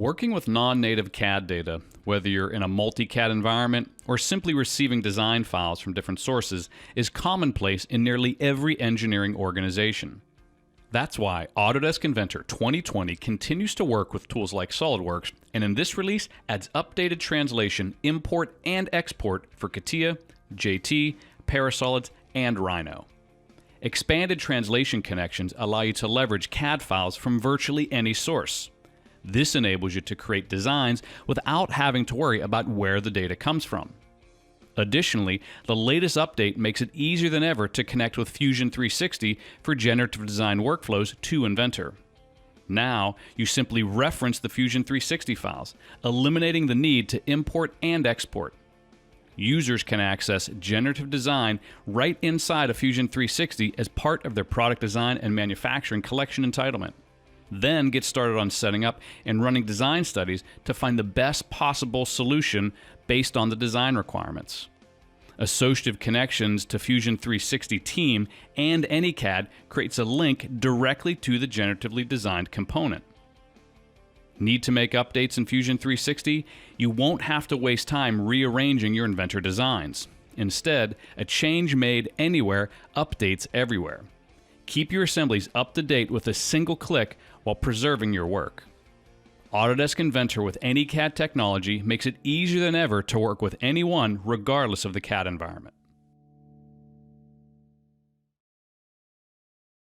Working with non-native CAD data, whether you're in a multi-CAD environment or simply receiving design files from different sources, is commonplace in nearly every engineering organization. That's why Autodesk Inventor 2020 continues to work with tools like SOLIDWORKS, and in this release adds updated translation, import, and export for CATIA, JT, Parasolids, and Rhino. Expanded translation connections allow you to leverage CAD files from virtually any source. This enables you to create designs without having to worry about where the data comes from. Additionally, the latest update makes it easier than ever to connect with Fusion 360 for generative design workflows to Inventor. Now, you simply reference the Fusion 360 files, eliminating the need to import and export. Users can access generative design right inside of Fusion 360 as part of their product design and manufacturing collection entitlement. Then get started on setting up and running design studies to find the best possible solution based on the design requirements. Associative connections to Fusion 360 Team and AnyCAD creates a link directly to the generatively designed component. Need to make updates in Fusion 360? You won't have to waste time rearranging your Inventor designs. Instead, a change made anywhere updates everywhere. Keep your assemblies up to date with a single click while preserving your work. Autodesk Inventor with AnyCAD technology makes it easier than ever to work with anyone regardless of the CAD environment.